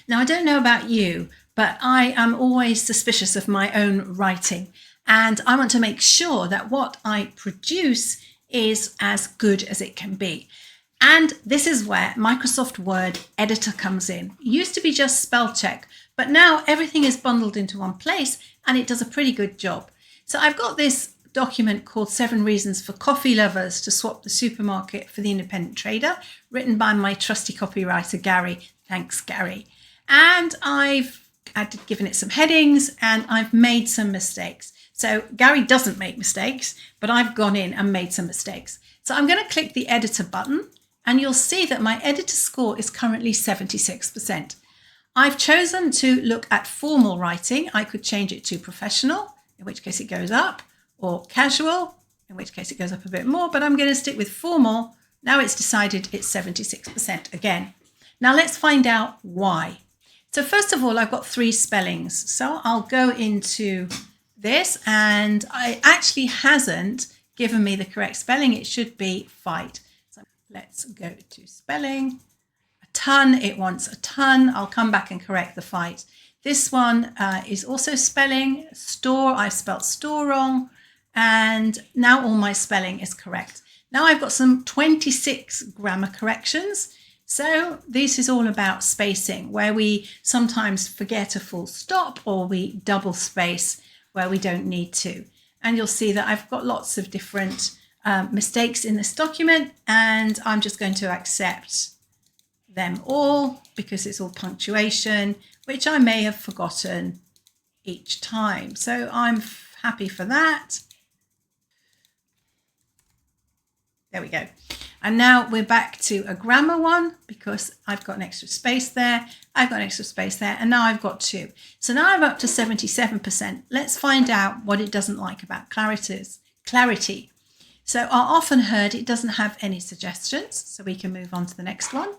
Now, I don't know about you, but I am always suspicious of my own writing, and I want to make sure that what I produce is as good as it can be. And this is where Microsoft Word Editor comes in. It used to be just spell check, but now everything is bundled into one place and it does a pretty good job. So I've got this document called 7 Reasons for Coffee Lovers to Swap the Supermarket for the Independent Trader, written by my trusty copywriter, Gary. Thanks, Gary. And I've given it some headings and I've made some mistakes. So Gary doesn't make mistakes, but I've gone in and made some mistakes. So I'm going to click the editor button and you'll see that my editor score is currently 76%. I've chosen to look at formal writing. I could change it to professional, in which case it goes up, or casual, in which case it goes up a bit more, but I'm going to stick with formal. Now it's decided it's 76% again. Now let's find out why. So first of all, I've got 3 spellings. So I'll go into this and it actually hasn't given me the correct spelling. It should be fight. So let's go to spelling. A ton, it wants a ton. I'll come back and correct the fight. This one is also spelling. Store, I spelled store wrong. And now all my spelling is correct. Now I've got some 26 grammar corrections. So this is all about spacing, where we sometimes forget a full stop or we double space where we don't need to. And you'll see that I've got lots of different mistakes in this document, and I'm just going to accept them all because it's all punctuation, which I may have forgotten each time. So I'm happy for that. There we go. And now we're back to a grammar one because I've got an extra space there. I've got an extra space there. And now I've got 2. So now I'm up to 77%. Let's find out what it doesn't like about clarity. So our often heard, it doesn't have any suggestions. So we can move on to the next one.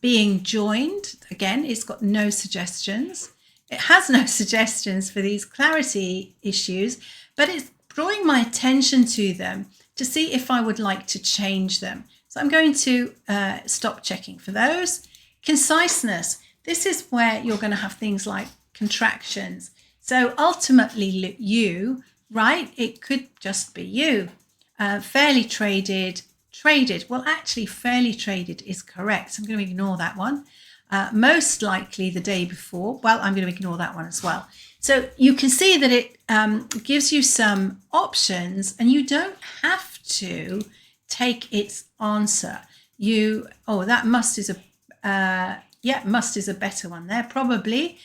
Being joined, again, it's got no suggestions. It has no suggestions for these clarity issues, but it's drawing my attention to them to see if I would like to change them. So I'm going to stop checking for those. Conciseness, this is where you're going to have things like contractions. So ultimately you, right? It could just be you. Fairly traded. Well, actually fairly traded is correct. So I'm going to ignore that one. Most likely the day before. Well, I'm going to ignore that one as well. So you can see that it gives you some options and you don't have to take its answer. That must is a better one there, probably.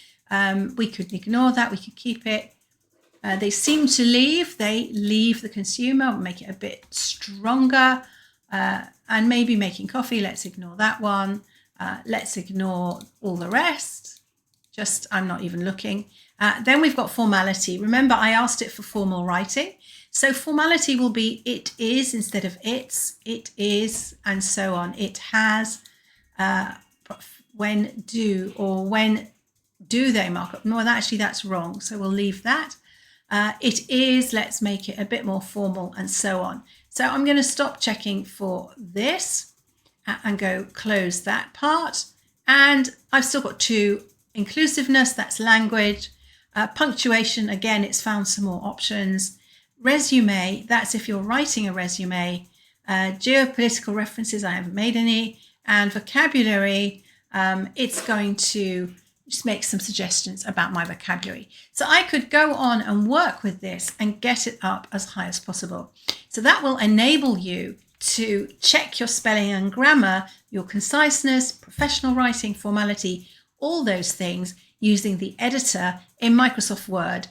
We could ignore that, we could keep it. They seem to leave, they leave the consumer, make it a bit stronger. And maybe making coffee, let's ignore that one. Let's ignore all the rest. I'm not even looking. Then we've got formality. Remember, I asked it for formal writing. So formality will be it is instead of it's, it is, and so on. It has, when do, or when do they mark up? No, actually that's wrong. So we'll leave that. It is, let's make it a bit more formal, and so on. So I'm going to stop checking for this and go close that part. And I've still got 2. Inclusiveness, that's language. Punctuation, again, it's found some more options. Resume, that's if you're writing a resume. Geopolitical references, I haven't made any. And vocabulary, it's going to just make some suggestions about my vocabulary. So I could go on and work with this and get it up as high as possible. So that will enable you to check your spelling and grammar, your conciseness, professional writing, formality, all those things using the editor in Microsoft Word